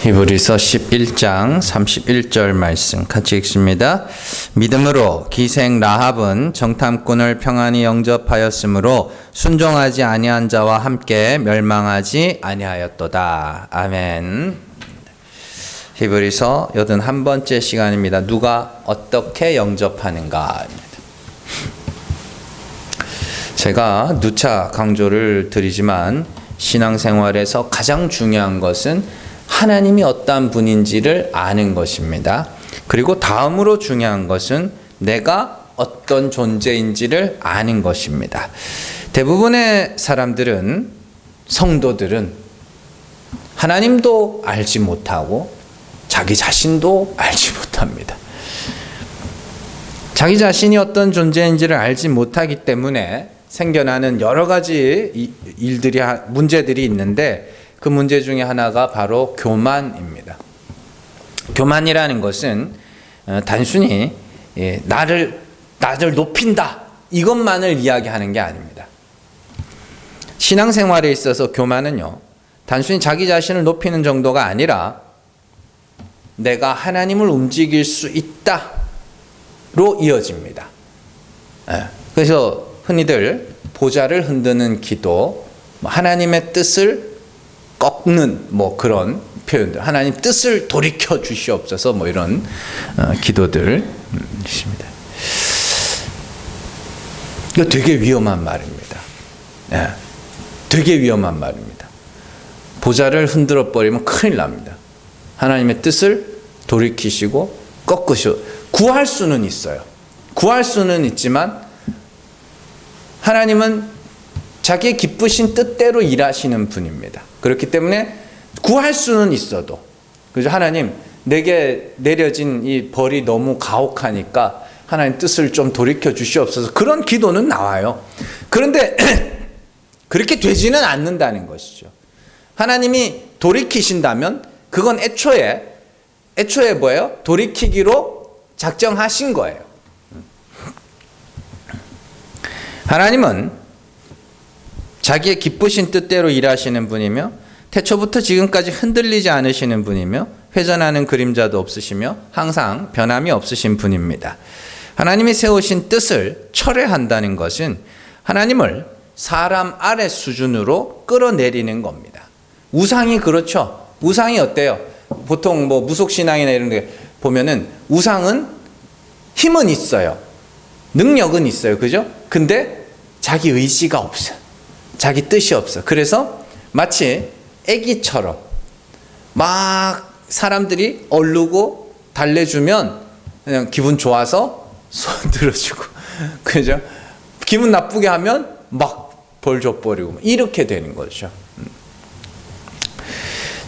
히브리서 11장 31절 말씀 같이 읽습니다. 믿음으로 기생 라합은 정탐꾼을 평안히 영접하였으므로 순종하지 아니한 자와 함께 멸망하지 아니하였도다. 아멘. 히브리서 81번째 시간입니다. 누가 어떻게 영접하는가? 제가 누차 강조를 드리지만 신앙생활에서 가장 중요한 것은 하나님이 어떠한 분인지를 아는 것입니다. 그리고 다음으로 중요한 것은 내가 어떤 존재인지를 아는 것입니다. 대부분의 사람들은, 성도들은 하나님도 알지 못하고 자기 자신도 알지 못합니다. 자기 자신이 어떤 존재인지를 알지 못하기 때문에 생겨나는 여러 가지 문제들이 있는데 그 문제 중에 하나가 바로 교만입니다. 교만이라는 것은 단순히 나를 높인다 이것만을 이야기하는 게 아닙니다. 신앙생활에 있어서 교만은요, 단순히 자기 자신을 높이는 정도가 아니라 내가 하나님을 움직일 수 있다로 이어집니다. 그래서 흔히들 보좌를 흔드는 기도, 하나님의 뜻을 꺾는 그런 표현들, 하나님 뜻을 돌이켜 주시옵소서 이런 기도들 있습니다. 이거 되게 위험한 말입니다. 되게 위험한 말입니다. 보좌를 흔들어 버리면 큰일 납니다. 하나님의 뜻을 돌이키시고 꺾으시고 구할 수는 있어요. 구할 수는 있지만 하나님은 자기의 기쁘신 뜻대로 일하시는 분입니다. 그렇기 때문에 구할 수는 있어도, 그죠? 하나님, 내게 내려진 이 벌이 너무 가혹하니까 하나님 뜻을 좀 돌이켜 주시옵소서. 그런 기도는 나와요. 그런데 그렇게 되지는 않는다는 것이죠. 하나님이 돌이키신다면 그건 애초에 뭐예요? 돌이키기로 작정하신 거예요. 하나님은 자기의 기쁘신 뜻대로 일하시는 분이며 태초부터 지금까지 흔들리지 않으시는 분이며 회전하는 그림자도 없으시며 항상 변함이 없으신 분입니다. 하나님이 세우신 뜻을 철회한다는 것은 하나님을 사람 아래 수준으로 끌어내리는 겁니다. 우상이 그렇죠. 우상이 어때요? 보통 무속신앙이나 이런 데 보면은 우상은 힘은 있어요. 능력은 있어요. 그죠? 근데 자기 의지가 없어요. 자기 뜻이 없어. 그래서 마치 애기처럼 막 사람들이 얼르고 달래주면 그냥 기분 좋아서 손 들어주고, 그죠? 기분 나쁘게 하면 막 벌 줘버리고 이렇게 되는 거죠.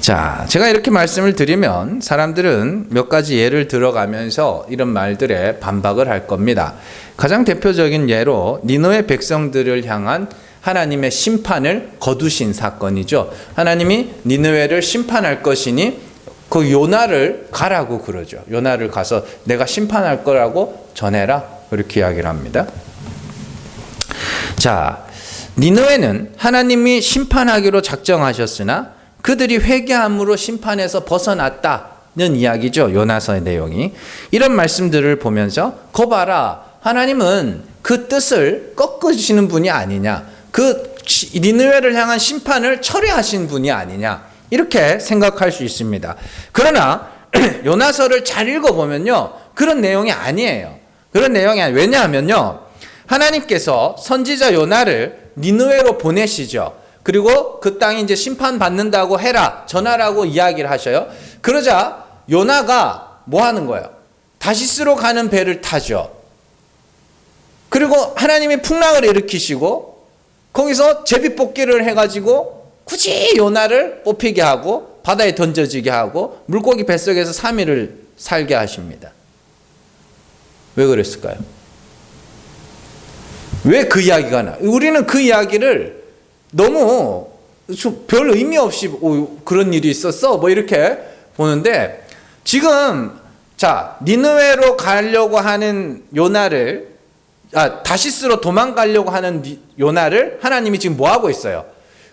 자, 제가 이렇게 말씀을 드리면 사람들은 몇 가지 예를 들어가면서 이런 말들에 반박을 할 겁니다. 가장 대표적인 예로 니느웨 백성들을 향한 하나님의 심판을 거두신 사건이죠. 하나님이 니느웨를 심판할 것이니 그 요나를 가라고 그러죠. 요나를 가서 내가 심판할 거라고 전해라. 그렇게 이야기를 합니다. 자, 니느웨는 하나님이 심판하기로 작정하셨으나 그들이 회개함으로 심판에서 벗어났다는 이야기죠. 요나서의 내용이. 이런 말씀들을 보면서 거 봐라. 하나님은 그 뜻을 꺾으시는 분이 아니냐. 그 니느웨를 향한 심판을 철회하신 분이 아니냐. 이렇게 생각할 수 있습니다. 그러나 요나서를 잘 읽어보면요, 그런 내용이 아니에요. 그런 내용이 아니에요. 왜냐하면요, 하나님께서 선지자 요나를 니느웨로 보내시죠. 그리고 그 땅이 이제 심판받는다고 해라, 전하라고 이야기를 하셔요. 그러자 요나가 뭐 하는 거예요? 다시스로 가는 배를 타죠. 그리고 하나님이 풍랑을 일으키시고 거기서 제비뽑기를 해가지고 굳이 요나를 뽑히게 하고 바다에 던져지게 하고 물고기 뱃속에서 3일을 살게 하십니다. 왜 그랬을까요? 왜 그 이야기가 나? 우리는 그 이야기를 너무 별 의미 없이 그런 일이 있었어 이렇게 보는데, 지금 니느웨로 가려고 하는 요나를 다시스로 도망가려고 하는 요나를 하나님이 지금 뭐 하고 있어요?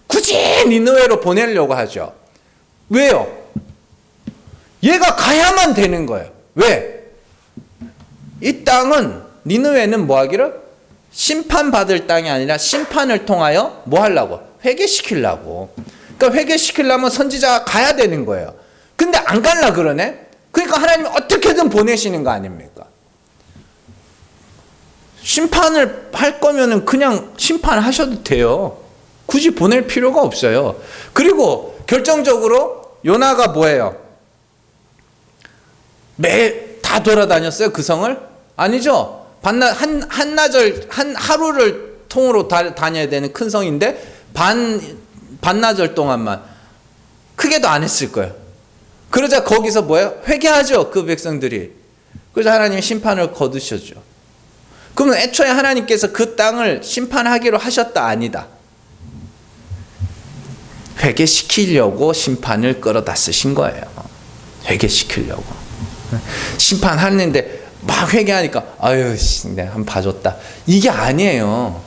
굳이 니느웨로 보내려고 하죠. 왜요? 얘가 가야만 되는 거예요. 왜? 이 땅은 니느웨는 뭐 하기를? 심판받을 땅이 아니라 심판을 통하여 뭐 하려고? 회개시키려고. 그러니까 회개시키려면 선지자가 가야 되는 거예요. 근데 안 갈라 그러네? 그러니까 하나님이 어떻게든 보내시는 거 아닙니까? 심판을 할 거면은 그냥 심판하셔도 돼요. 굳이 보낼 필요가 없어요. 그리고 결정적으로 요나가 뭐예요? 매일 다 돌아다녔어요, 그 성을? 아니죠. 한나절, 하루를 통으로 다녀야 되는 큰 성인데 반나절 동안만 크게도 안 했을 거예요. 그러자 거기서 뭐예요? 회개하죠, 그 백성들이. 그래서 하나님이 심판을 거두셨죠. 그러면 애초에 하나님께서 그 땅을 심판하기로 하셨다, 아니다? 회개시키려고 심판을 끌어다 쓰신 거예요. 회개시키려고. 심판하는데 막 회개하니까 아유 내가 한번 봐줬다. 이게 아니에요.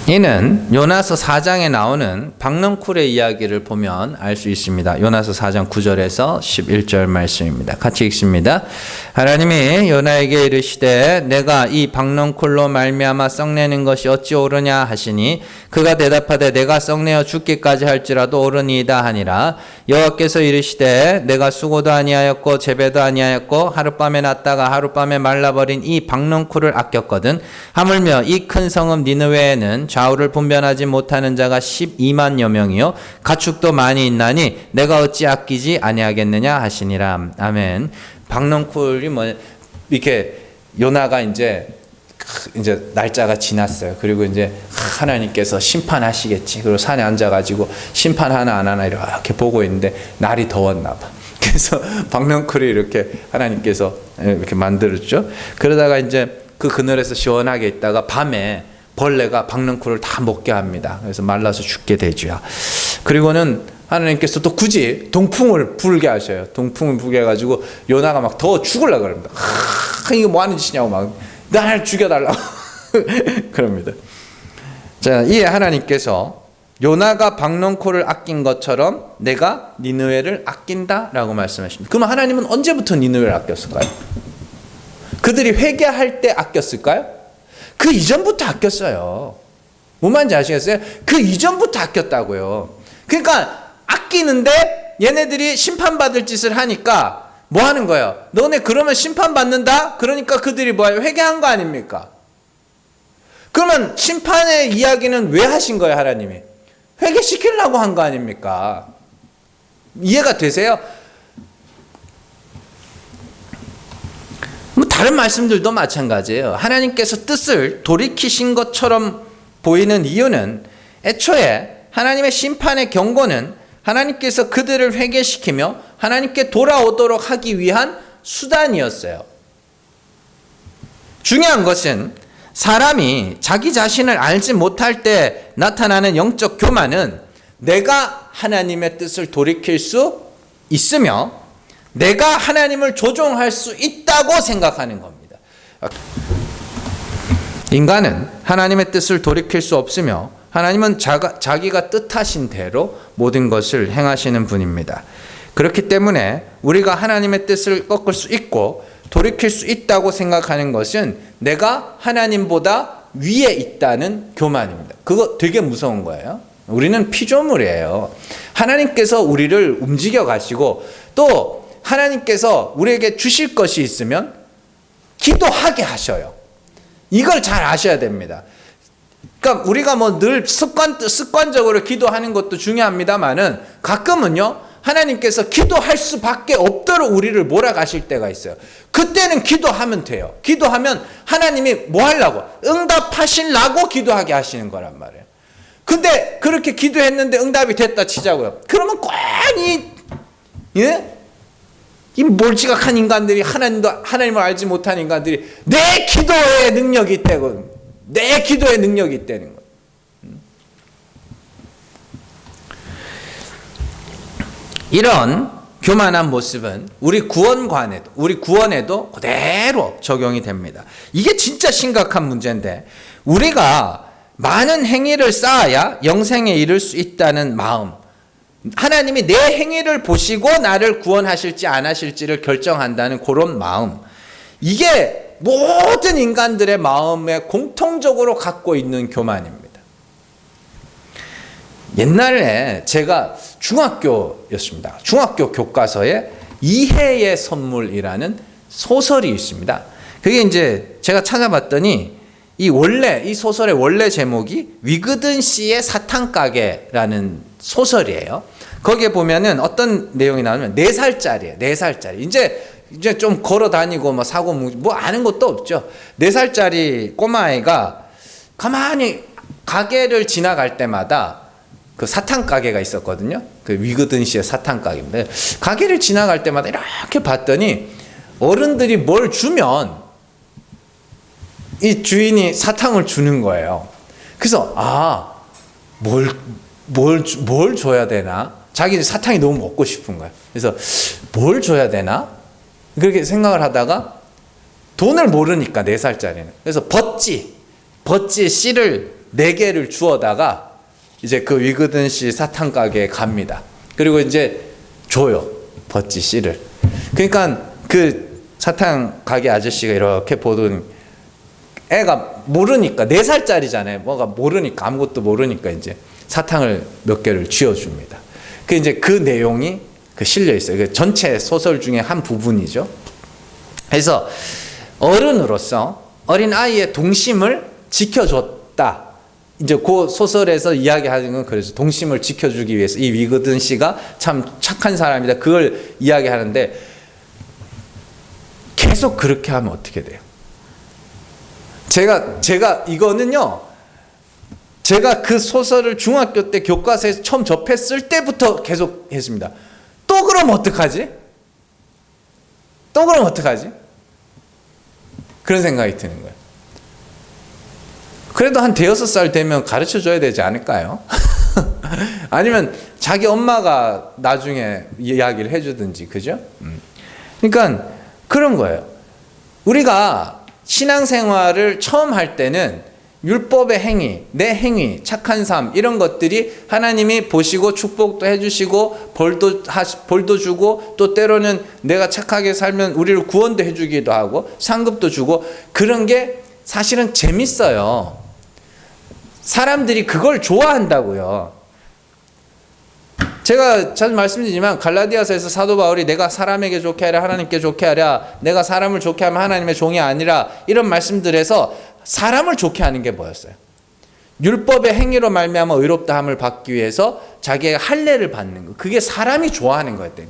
이는 요나서 4장에 나오는 박넝쿨의 이야기를 보면 알 수 있습니다. 요나서 4장 9절에서 11절 말씀입니다. 같이 읽습니다. 하나님이 요나에게 이르시되 내가 이 박넝쿨로 말미암아 썩내는 것이 어찌 옳으냐 하시니 그가 대답하되 내가 썩내어 죽기까지 할지라도 옳으니이다 하니라. 여호와께서 이르시되 내가 수고도 아니하였고 재배도 아니하였고 하룻밤에 났다가 하룻밤에 말라버린 이 박넝쿨을 아꼈거든. 하물며 이 큰 성읍 니느웨에는 좌우를 분별하지 못하는 자가 12만여 명이요 가축도 많이 있나니 내가 어찌 아끼지 아니하겠느냐 하시니라. 아멘. 박넝쿨이 뭐 이렇게 요나가 이제 날짜가 지났어요. 그리고 이제 하나님께서 심판하시겠지. 그리고 산에 앉아가지고 심판하나 안 하나 이렇게 보고 있는데 날이 더웠나 봐. 그래서 박넝쿨이 이렇게 하나님께서 이렇게 만들었죠. 그러다가 이제 그 그늘에서 시원하게 있다가 밤에 벌레가 박넝쿨을 다 먹게 합니다. 그래서 말라서 죽게 되죠. 그리고는 하나님께서 또 굳이 동풍을 불게 하셔요. 동풍을 불게 해가지고 요나가 막 더 죽으려고 그럽니다. 이거 뭐 하는 짓이냐고 막 날 죽여달라고 그럽니다. 자, 이에 하나님께서 요나가 박넝쿨을 아낀 것처럼 내가 니느웨를 아낀다라고 말씀하십니다. 그럼 하나님은 언제부터 니느웨를 아꼈을까요? 그들이 회개할 때 아꼈을까요? 그 이전부터 아꼈어요. 뭔 말인지 아시겠어요? 그 이전부터 아꼈다고요. 그러니까 아끼는데 얘네들이 심판받을 짓을 하니까 뭐 하는 거예요? 너네 그러면 심판받는다? 그러니까 그들이 뭐예요? 회개한 거 아닙니까? 그러면 심판의 이야기는 왜 하신 거예요, 하나님이? 회개시키려고 한 거 아닙니까? 이해가 되세요? 뭐 다른 말씀들도 마찬가지예요. 하나님께서 뜻을 돌이키신 것처럼 보이는 이유는 애초에 하나님의 심판의 경고는 하나님께서 그들을 회개시키며 하나님께 돌아오도록 하기 위한 수단이었어요. 중요한 것은 사람이 자기 자신을 알지 못할 때 나타나는 영적 교만은 내가 하나님의 뜻을 돌이킬 수 있으며 내가 하나님을 조종할 수 있다고 생각하는 겁니다. 인간은 하나님의 뜻을 돌이킬 수 없으며 하나님은 자기가 뜻하신 대로 모든 것을 행하시는 분입니다. 그렇기 때문에 우리가 하나님의 뜻을 꺾을 수 있고 돌이킬 수 있다고 생각하는 것은 내가 하나님보다 위에 있다는 교만입니다. 그거 되게 무서운 거예요. 우리는 피조물이에요. 하나님께서 우리를 움직여 가시고 또 하나님께서 우리에게 주실 것이 있으면 기도하게 하셔요. 이걸 잘 아셔야 됩니다. 그러니까 우리가 뭐 늘 습관적으로 기도하는 것도 중요합니다만은 가끔은요 하나님께서 기도할 수밖에 없도록 우리를 몰아가실 때가 있어요. 그때는 기도하면 돼요. 기도하면 하나님이 뭐 하려고? 응답하시려고 기도하게 하시는 거란 말이에요. 근데 그렇게 기도했는데 응답이 됐다 치자고요. 그러면 꼭 이 몰지각한 인간들이 하나님을 알지 못한 인간들이 내 기도에 능력이 있다고 내 기도에 능력이 있다는 거예요. 이런 교만한 모습은 우리 구원에도 그대로 적용이 됩니다. 이게 진짜 심각한 문제인데 우리가 많은 행위를 쌓아야 영생에 이를 수 있다는 마음. 하나님이 내 행위를 보시고 나를 구원하실지 안 하실지를 결정한다는 그런 마음. 이게 모든 인간들의 마음에 공통적으로 갖고 있는 교만입니다. 옛날에 제가 중학교였습니다. 중학교 교과서에 이해의 선물이라는 소설이 있습니다. 그게 이제 제가 찾아봤더니 이 소설의 원래 제목이 위그든 씨의 사탕가게라는 소설이에요. 거기에 보면은 어떤 내용이 나오면 4살짜리예요. 4살짜리. 이제 좀 걸어 다니고 뭐 사고 뭐 아는 것도 없죠. 4살짜리 꼬마아이가 가만히 가게를 지나갈 때마다 그 사탕 가게가 있었거든요. 그 위그든 씨의 사탕 가게인데 가게를 지나갈 때마다 이렇게 봤더니 어른들이 뭘 주면 이 주인이 사탕을 주는 거예요. 그래서 뭘 줘야 되나? 자기는 사탕이 너무 먹고 싶은 거예요. 그래서 뭘 줘야 되나? 그렇게 생각을 하다가 돈을 모르니까 4살짜리는. 그래서 버찌 씨를 4개를 주워다가 이제 그 위그든 씨 사탕 가게에 갑니다. 그리고 이제 줘요. 버찌 씨를. 그러니까 그 사탕 가게 아저씨가 이렇게 보더니 애가 모르니까 4살짜리잖아요. 뭐가 모르니까 아무것도 모르니까 이제 사탕을 몇 개를 쥐어줍니다. 그 이제 그 내용이 실려 있어요. 그 전체 소설 중에 한 부분이죠. 그래서 어른으로서 어린 아이의 동심을 지켜줬다. 이제 그 소설에서 이야기하는 건 그래서 동심을 지켜주기 위해서 이 위그든 씨가 참 착한 사람이다. 그걸 이야기하는데 계속 그렇게 하면 어떻게 돼요? 제가 이거는요. 제가 그 소설을 중학교 때 교과서에서 처음 접했을 때부터 계속 했습니다. 또 그러면 어떡하지? 또 그러면 어떡하지? 그런 생각이 드는 거예요. 그래도 한 5살 되면 가르쳐 줘야 되지 않을까요? 아니면 자기 엄마가 나중에 이야기를 해주든지, 그죠? 그러니까 그런 거예요. 우리가 신앙생활을 처음 할 때는 율법의 행위, 내 행위, 착한 삶 이런 것들이 하나님이 보시고 축복도 해주시고 벌도 주고 또 때로는 내가 착하게 살면 우리를 구원도 해주기도 하고 상급도 주고 그런 게 사실은 재밌어요. 사람들이 그걸 좋아한다고요. 제가 자주 말씀드리지만 갈라디아서에서 사도 바울이 내가 사람에게 좋게 하랴 하나님께 좋게 하랴 내가 사람을 좋게 하면 하나님의 종이 아니라 이런 말씀들에서 사람을 좋게 하는 게 뭐였어요? 율법의 행위로 말미암아 의롭다함을 받기 위해서 자기의 할례를 받는 거. 그게 사람이 좋아하는 거였대요.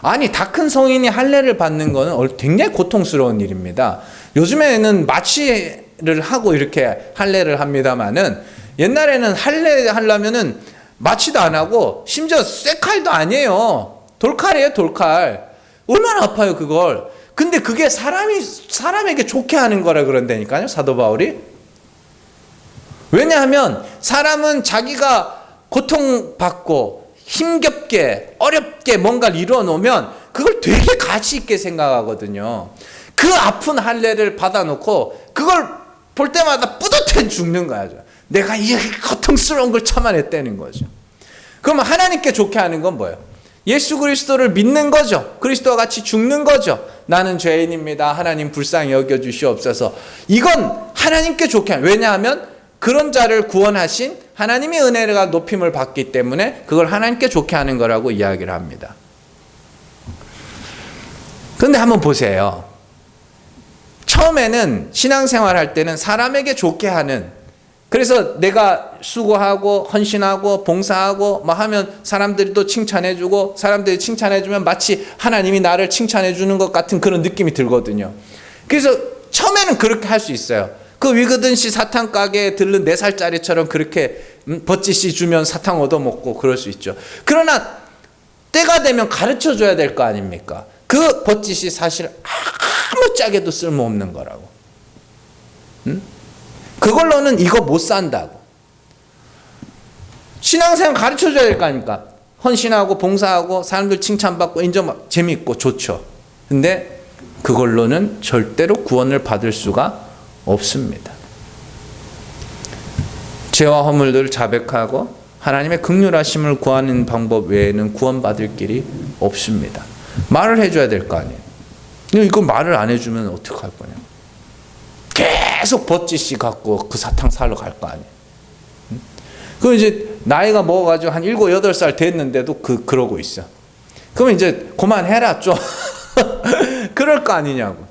아니 다 큰 성인이 할례를 받는 거는 굉장히 고통스러운 일입니다. 요즘에는 마취를 하고 이렇게 할례를 합니다만은 옛날에는 할례 하려면은 마취도 안 하고 심지어 쇠칼도 아니에요. 돌칼이에요, 돌칼. 얼마나 아파요, 그걸. 근데 그게 사람에게 좋게 하는 거라 그런다니까요, 사도 바울이. 왜냐하면 사람은 자기가 고통받고 힘겹게 어렵게 뭔가를 이루어 놓으면 그걸 되게 가치 있게 생각하거든요. 그 아픈 할례를 받아놓고 그걸 볼 때마다 뿌듯해 죽는 거야. 내가 이 고통스러운 걸 참아냈다는 거죠. 그러면 하나님께 좋게 하는 건 뭐예요? 예수 그리스도를 믿는 거죠. 그리스도와 같이 죽는 거죠. 나는 죄인입니다. 하나님 불쌍히 여겨주시옵소서. 이건 하나님께 좋게 하는. 왜냐하면 그런 자를 구원하신 하나님의 은혜가 높임을 받기 때문에 그걸 하나님께 좋게 하는 거라고 이야기를 합니다. 그런데 한번 보세요. 처음에는 신앙생활 할 때는 사람에게 좋게 하는, 그래서 내가 수고하고 헌신하고 봉사하고 뭐 하면 사람들이 또 칭찬해주고 사람들이 칭찬해주면 마치 하나님이 나를 칭찬해주는 것 같은 그런 느낌이 들거든요. 그래서 처음에는 그렇게 할 수 있어요. 그 위그든 씨 사탕 가게에 들른 4살짜리처럼 그렇게 버찌씨 주면 사탕 얻어먹고 그럴 수 있죠. 그러나 때가 되면 가르쳐줘야 될 거 아닙니까? 그 버찌씨 사실 아무짝에도 쓸모없는 거라고. 그걸로는 이거 못 산다고. 신앙생활 가르쳐줘야 될 거 아닙니까? 헌신하고 봉사하고 사람들 칭찬받고 인정받고 재미있고 좋죠. 근데 그걸로는 절대로 구원을 받을 수가 없습니다. 죄와 허물들을 자백하고 하나님의 긍휼하심을 구하는 방법 외에는 구원받을 길이 없습니다. 말을 해줘야 될 거 아니에요. 근데 이거 말을 안 해주면 어떡할 거냐. 계속 버짓이 갖고 그 사탕 사러 갈 거 아니에요. 그럼 이제 나이가 먹어가지고 한 7, 8살 됐는데도 그러고 있어. 그러면 이제 그만해라 좀. 그럴 거 아니냐고.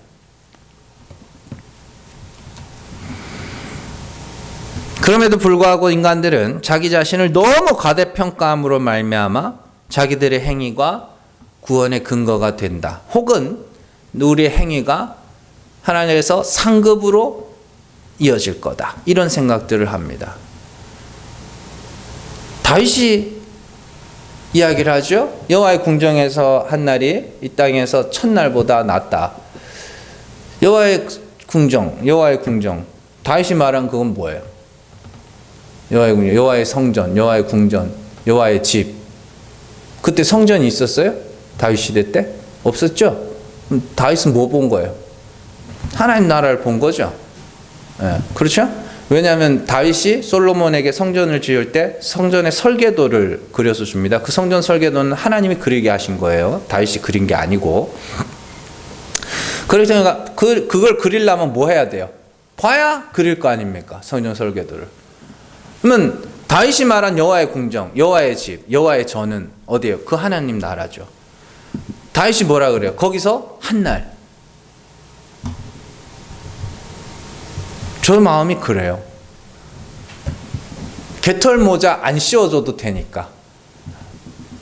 그럼에도 불구하고 인간들은 자기 자신을 너무 과대평가함으로 말미암아 자기들의 행위가 구원의 근거가 된다. 혹은 우리의 행위가 하나님께서 상급으로 이어질 거다. 이런 생각들을 합니다. 다윗이 이야기를 하죠. 여호와의 궁정에서 한 날이 이 땅에서 첫날보다 낫다. 여호와의 궁정. 다윗이 말한 그건 뭐예요? 여호와의 궁정, 여호와의 성전, 여호와의 궁전, 여호와의 집. 그때 성전이 있었어요? 다윗 시대 때? 없었죠? 다윗은 뭐 본 거예요? 하나님 나라를 본 거죠. 네, 그렇죠? 왜냐하면 다윗이 솔로몬에게 성전을 지을 때 성전의 설계도를 그려서 줍니다. 그 성전 설계도는 하나님이 그리게 하신 거예요. 다윗이 그린 게 아니고. 그래서 그걸 그리려면 뭐 해야 돼요? 봐야 그릴 거 아닙니까? 성전 설계도를. 그러면 다윗이 말한 여호와의 궁정, 여호와의 집, 여호와의 전은 어디예요? 그 하나님 나라죠. 다윗이 뭐라 그래요? 거기서 한 날. 저 마음이 그래요. 개털 모자 안 씌워줘도 되니까.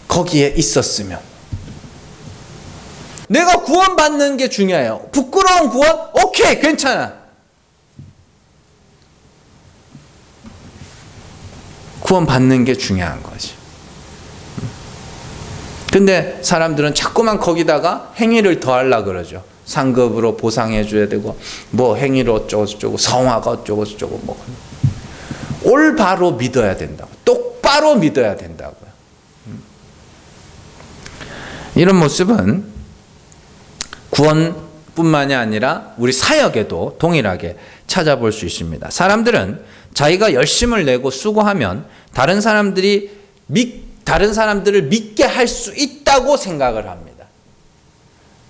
거기에 있었으면. 내가 구원받는 게 중요해요. 부끄러운 구원? 오케이, 괜찮아. 구원받는 게 중요한 거지. 근데 사람들은 자꾸만 거기다가 행위를 더하려고 그러죠. 상급으로 보상해 줘야 되고 뭐 행위로 어쩌고저쩌고 성화가 어쩌고저쩌고 뭐 올바로 믿어야 된다고. 똑바로 믿어야 된다고요. 이런 모습은 구원뿐만이 아니라 우리 사역에도 동일하게 찾아볼 수 있습니다. 사람들은 자기가 열심을 내고 수고하면 다른 사람들을 믿게 할 수 있다고 생각을 합니다.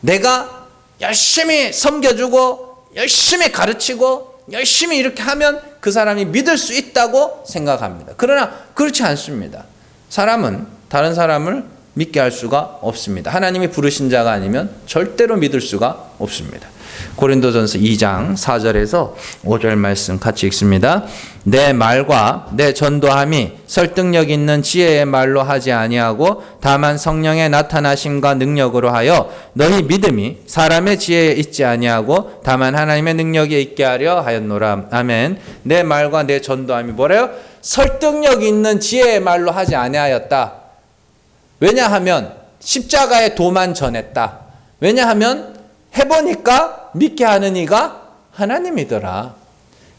내가 열심히 섬겨주고 열심히 가르치고 열심히 이렇게 하면 그 사람이 믿을 수 있다고 생각합니다. 그러나 그렇지 않습니다. 사람은 다른 사람을 믿게 할 수가 없습니다. 하나님이 부르신 자가 아니면 절대로 믿을 수가 없습니다. 고린도전서 2장 4절에서 5절 말씀 같이 읽습니다. 내 말과 내 전도함이 설득력 있는 지혜의 말로 하지 아니하고 다만 성령의 나타나심과 능력으로 하여 너희 믿음이 사람의 지혜에 있지 아니하고 다만 하나님의 능력에 있게 하려 하였노라. 아멘. 내 말과 내 전도함이 뭐래요? 설득력 있는 지혜의 말로 하지 아니하였다. 왜냐하면 십자가의 도만 전했다. 왜냐하면 해보니까 믿게 하는 이가 하나님이더라.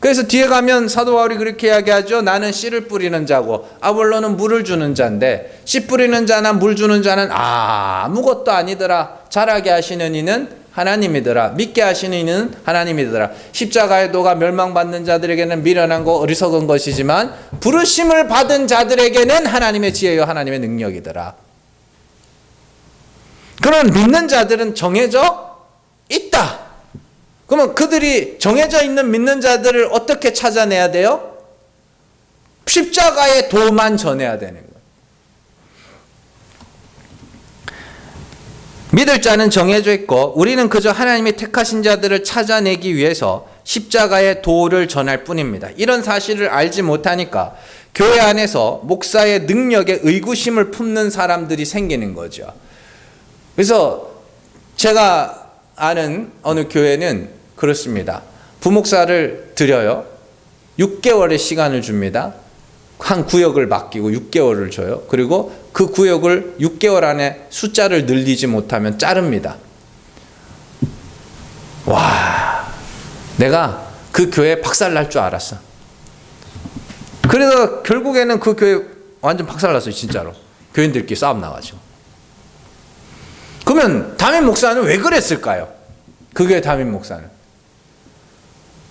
그래서 뒤에 가면 사도 바울이 그렇게 이야기하죠. 나는 씨를 뿌리는 자고 아볼로는 물을 주는 자인데 씨 뿌리는 자나 물 주는 자는 아무것도 아니더라. 자라게 하시는 이는 하나님이더라. 믿게 하시는 이는 하나님이더라. 십자가의 도가 멸망받는 자들에게는 미련하고 어리석은 것이지만 부르심을 받은 자들에게는 하나님의 지혜요 하나님의 능력이더라. 그런 믿는 자들은 정해져 있다. 그러면 그들이 정해져 있는 믿는 자들을 어떻게 찾아내야 돼요? 십자가의 도만 전해야 되는 거예요. 믿을 자는 정해져 있고 우리는 그저 하나님이 택하신 자들을 찾아내기 위해서 십자가의 도를 전할 뿐입니다. 이런 사실을 알지 못하니까 교회 안에서 목사의 능력에 의구심을 품는 사람들이 생기는 거죠. 그래서 제가 아는 어느 교회는 그렇습니다. 부목사를 들여요. 6개월의 시간을 줍니다. 한 구역을 맡기고 6개월을 줘요. 그리고 그 구역을 6개월 안에 숫자를 늘리지 못하면 자릅니다. 와, 내가 그 교회 박살날 줄 알았어. 그래서 결국에는 그 교회 완전 박살났어요. 진짜로. 교인들끼리 싸움 나가지고. 그러면 담임 목사는 왜 그랬을까요? 그 교회 담임 목사는.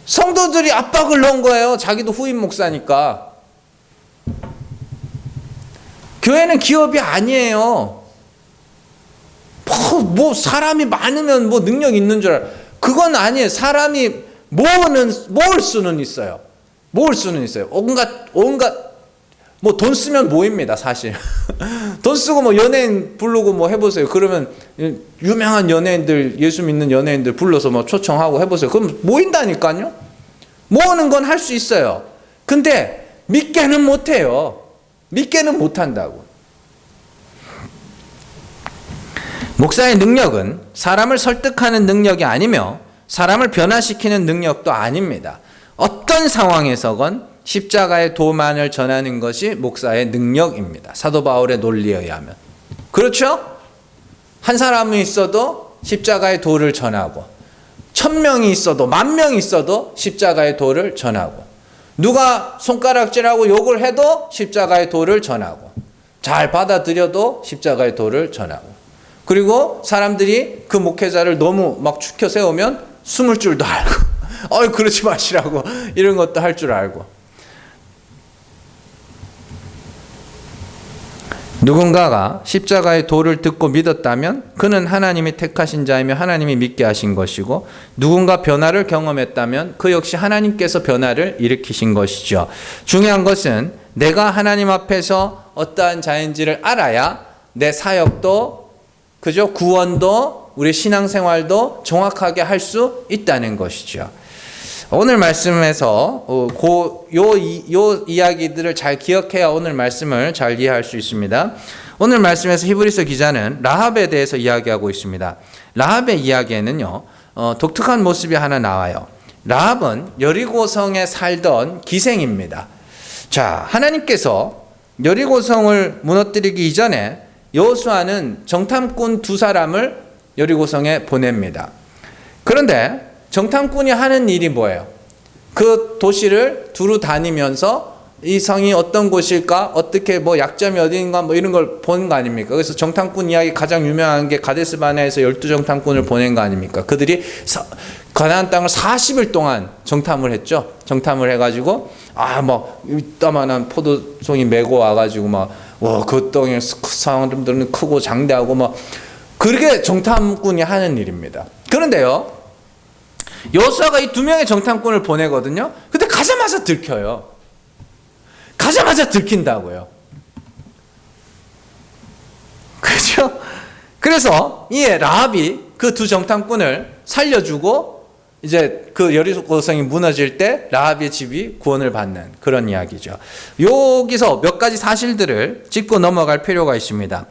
성도들이 압박을 넣은 거예요. 자기도 후임 목사니까. 교회는 기업이 아니에요. 뭐 사람이 많으면 뭐 능력 있는 줄 알아. 그건 아니에요. 사람이 모을 수는 있어요. 모을 수는 있어요. 온갖 뭐 돈 쓰면 모입니다, 사실. 돈 쓰고 뭐 연예인 부르고 뭐 해보세요. 그러면 유명한 연예인들, 예수 믿는 연예인들 불러서 뭐 초청하고 해보세요. 그럼 모인다니까요. 모으는 건 할 수 있어요. 근데 믿게는 못해요. 믿게는 못한다고. 목사의 능력은 사람을 설득하는 능력이 아니며 사람을 변화시키는 능력도 아닙니다. 어떤 상황에서건 십자가의 도만을 전하는 것이 목사의 능력입니다. 사도 바울의 논리에 의하면. 그렇죠? 한 사람이 있어도 십자가의 도를 전하고 1000명이 있어도 10,000명이 있어도 십자가의 도를 전하고 누가 손가락질하고 욕을 해도 십자가의 도를 전하고 잘 받아들여도 십자가의 도를 전하고 그리고 사람들이 그 목회자를 너무 막 추켜 세우면 숨을 줄도 알고 그러지 마시라고 이런 것도 할 줄 알고 누군가가 십자가의 도를 듣고 믿었다면 그는 하나님이 택하신 자이며 하나님이 믿게 하신 것이고 누군가 변화를 경험했다면 그 역시 하나님께서 변화를 일으키신 것이죠. 중요한 것은 내가 하나님 앞에서 어떠한 자인지를 알아야 내 사역도 그죠? 구원도 우리 신앙생활도 정확하게 할 수 있다는 것이죠. 오늘 말씀에서 요 이야기들을 잘 기억해야 오늘 말씀을 잘 이해할 수 있습니다. 오늘 말씀에서 히브리서 기자는 라합에 대해서 이야기하고 있습니다. 라합의 이야기에는요, 독특한 모습이 하나 나와요. 라합은 여리고성에 살던 기생입니다. 자, 하나님께서 여리고성을 무너뜨리기 이전에 여호수아는 정탐꾼 2사람을 여리고성에 보냅니다. 그런데 정탐꾼이 하는 일이 뭐예요? 그 도시를 두루 다니면서 이 성이 어떤 곳일까? 어떻게 뭐 약점이 어디인가 뭐 이런 걸 보는 거 아닙니까? 그래서 정탐꾼 이야기 가장 유명한 게 가데스 바네아에서 12정탐꾼을 보낸 거 아닙니까? 그들이 가나안 땅을 40일 동안 정탐을 했죠. 정탐을 해가지고 뭐 이따만한 포도송이 메고 와가지고 그 땅에 사람들은 크고 장대하고 그렇게 정탐꾼이 하는 일입니다. 그런데요, 여호수아가 이 2명의 정탐꾼을 보내거든요. 근데 가자마자 들켜요. 가자마자 들킨다고요. 그렇죠? 그래서 이 라합이 그 2 정탐꾼을 살려주고 이제 그 여리고성이 무너질 때 라합의 집이 구원을 받는 그런 이야기죠. 여기서 몇 가지 사실들을 짚고 넘어갈 필요가 있습니다.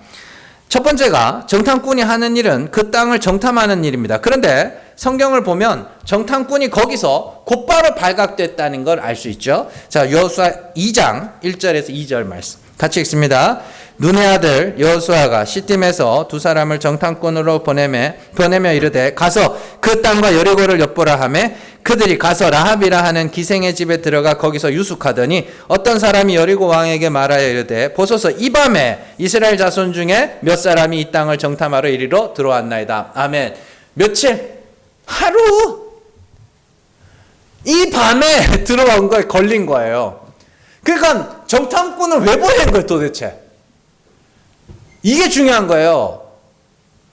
첫 번째가 정탐꾼이 하는 일은 그 땅을 정탐하는 일입니다. 그런데 성경을 보면 정탐꾼이 거기서 곧바로 발각됐다는 걸 알 수 있죠. 자, 여호수아 2장 1절에서 2절 말씀 같이 읽습니다. 눈의 아들 여호수아가 시딤에서 2사람을 정탐꾼으로 보내며 이르되 가서 그 땅과 여리고를 엿보라 하매 그들이 가서 라합이라 하는 기생의 집에 들어가 거기서 유숙하더니 어떤 사람이 여리고 왕에게 말하여 이르되 보소서 이 밤에 이스라엘 자손 중에 몇 사람이 이 땅을 정탐하러 이리로 들어왔나이다. 아멘. 며칠? 하루? 이 밤에 들어온 거에 걸린 거예요. 그러니까 정탐꾼을 왜 보낸 거예요 도대체? 이게 중요한 거예요.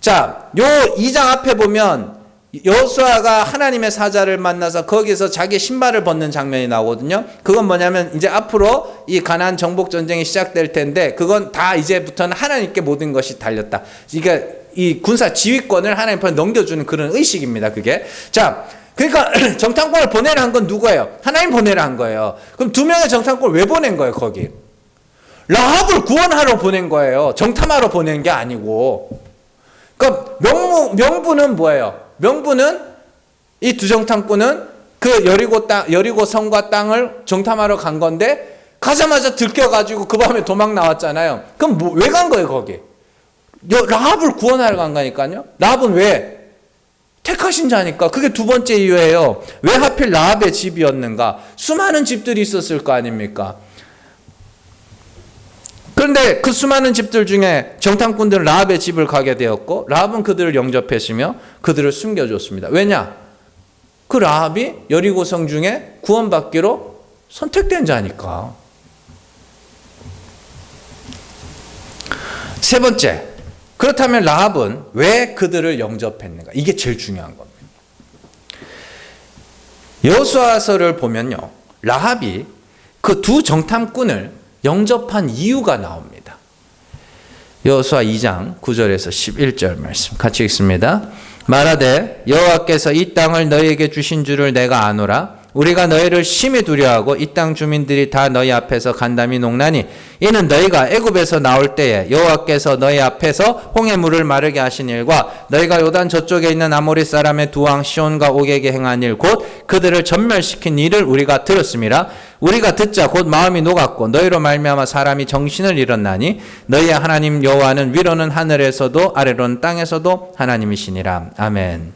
자, 요 2장 앞에 보면 여호수아가 하나님의 사자를 만나서 거기서 자기 신발을 벗는 장면이 나오거든요. 그건 뭐냐면 이제 앞으로 이 가나안 정복 전쟁이 시작될 텐데 그건 다 이제부터는 하나님께 모든 것이 달렸다. 그러니까 이 군사 지휘권을 하나님께 넘겨주는 그런 의식입니다. 그게. 자, 그러니까 정탐꾼을 보내라 한 건 누구예요? 하나님 보내라 한 거예요. 그럼 2명의 정탐꾼을 왜 보낸 거예요 거기? 라합을 구원하러 보낸 거예요. 정탐하러 보낸 게 아니고. 그러니까 명분은 뭐예요? 명분은 이 2 정탐꾼은 그 여리고 성과 땅을 정탐하러 간 건데 가자마자 들켜가지고 그 밤에 도망 나왔잖아요. 그럼 왜 간 거예요 거기? 라합을 구원하러 간 거니까요. 라합은 왜? 택하신 자니까. 그게 2번째 이유예요. 왜 하필 라합의 집이었는가? 수많은 집들이 있었을 거 아닙니까? 그런데 그 수많은 집들 중에 정탐꾼들은 라합의 집을 가게 되었고 라합은 그들을 영접했으며 그들을 숨겨줬습니다. 왜냐? 그 라합이 여리고성 중에 구원받기로 선택된 자니까. 세 번째, 그렇다면 라합은 왜 그들을 영접했는가? 이게 제일 중요한 겁니다. 여호수아서를 보면요, 라합이 그 두 정탐꾼을 영접한 이유가 나옵니다. 여호수아 2장 9절에서 11절 말씀 같이 읽습니다. 말하되 여호와께서 이 땅을 너희에게 주신 줄을 내가 아노라. 우리가 너희를 심히 두려워하고 이 땅 주민들이 다 너희 앞에서 간담이 녹나니 이는 너희가 애굽에서 나올 때에 여호와께서 너희 앞에서 홍해 물을 마르게 하신 일과 너희가 요단 저쪽에 있는 아모리 사람의 두 왕 시온과 옥에게 행한 일 곧 그들을 전멸시킨 일을 우리가 들었음이라. 우리가 듣자 곧 마음이 녹았고 너희로 말미암아 사람이 정신을 잃었나니 너희의 하나님 여호와는 위로는 하늘에서도 아래로는 땅에서도 하나님이시니라. 아멘.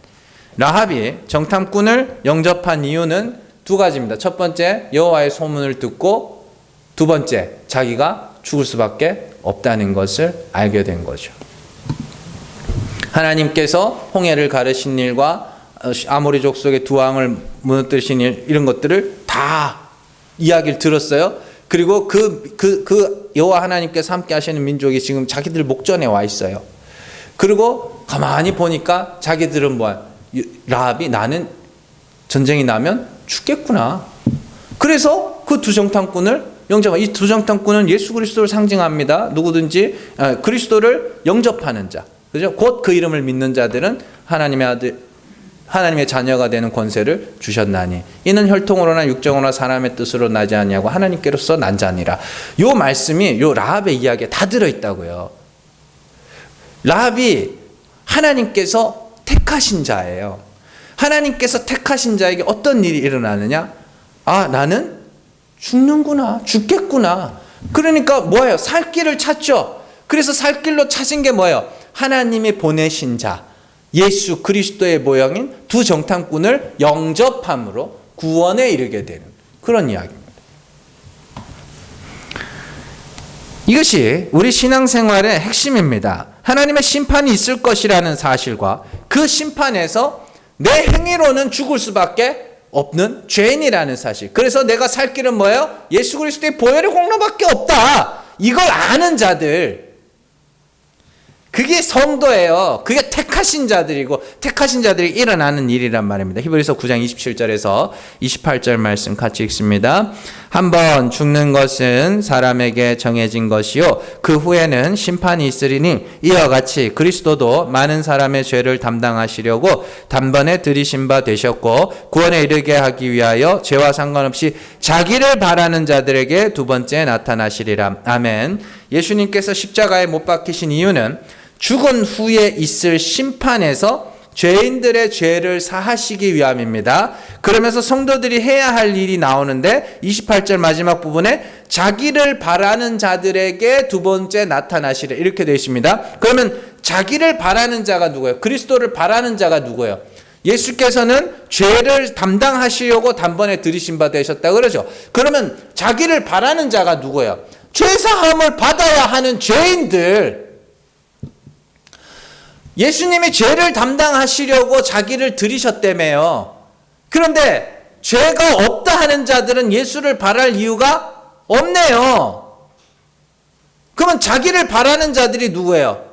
라합이 정탐꾼을 영접한 이유는 두 가지입니다. 첫 번째, 여호와의 소문을 듣고, 두 번째, 자기가 죽을 수밖에 없다는 것을 알게 된 거죠. 하나님께서 홍해를 가르신 일과 아모리 족속의 두 왕을 무너뜨리신 일, 이런 것들을 다 이야기를 들었어요. 그리고 그 여호와 하나님께서 함께 하시는 민족이 지금 자기들 목전에 와 있어요. 그리고 가만히 보니까 자기들은 뭐야? 라합이 나는 전쟁이 나면 죽겠구나. 그래서 그 두 정탐꾼을 영접한, 이 두 정탐꾼은 예수 그리스도를 상징합니다. 누구든지 그리스도를 영접하는 자, 그죠? 곧 그 이름을 믿는 자들은 하나님의 아들, 하나님의 자녀가 되는 권세를 주셨나니 이는 혈통으로나 육정으로나 사람의 뜻으로 나지 아니하고 하나님께로서 난 자니라. 요 말씀이 요 라합의 이야기에 다 들어있다고요. 라합이 하나님께서 택하신 자예요. 하나님께서 택하신 자에게 어떤 일이 일어나느냐? 아, 나는 죽는구나, 죽겠구나. 그러니까 뭐예요? 살 길을 찾죠. 그래서 살 길로 찾은 게 뭐예요? 하나님이 보내신 자, 예수 그리스도의 모형인 두 정탐꾼을 영접함으로 구원에 이르게 되는 그런 이야기입니다. 이것이 우리 신앙생활의 핵심입니다. 하나님의 심판이 있을 것이라는 사실과 그 심판에서 내 행위로는 죽을 수밖에 없는 죄인이라는 사실. 그래서 내가 살 길은 뭐예요? 예수 그리스도의 보혈의 공로밖에 없다. 이걸 아는 자들. 그게 성도예요. 그게 택하신 자들이고 택하신 자들이 일어나는 일이란 말입니다. 히브리서 9장 27절에서 28절 말씀 같이 읽습니다. 한번 죽는 것은 사람에게 정해진 것이요 그 후에는 심판이 있으리니 이와 같이 그리스도도 많은 사람의 죄를 담당하시려고 단번에 들이신 바 되셨고 구원에 이르게 하기 위하여 죄와 상관없이 자기를 바라는 자들에게 두 번째 나타나시리라. 아멘. 예수님께서 십자가에 못 박히신 이유는 죽은 후에 있을 심판에서 죄인들의 죄를 사하시기 위함입니다. 그러면서 성도들이 해야 할 일이 나오는데 28절 마지막 부분에 자기를 바라는 자들에게 두 번째 나타나시리라 이렇게 되어 있습니다. 그러면 자기를 바라는 자가 누구예요? 그리스도를 바라는 자가 누구예요? 예수께서는 죄를 담당하시려고 단번에 들이신 바 되셨다 그러죠. 그러면 자기를 바라는 자가 누구예요? 죄사함을 받아야 하는 죄인들. 예수님이 죄를 담당하시려고 자기를 들이셨다며요. 그런데 죄가 없다 하는 자들은 예수를 바랄 이유가 없네요. 그러면 자기를 바라는 자들이 누구예요?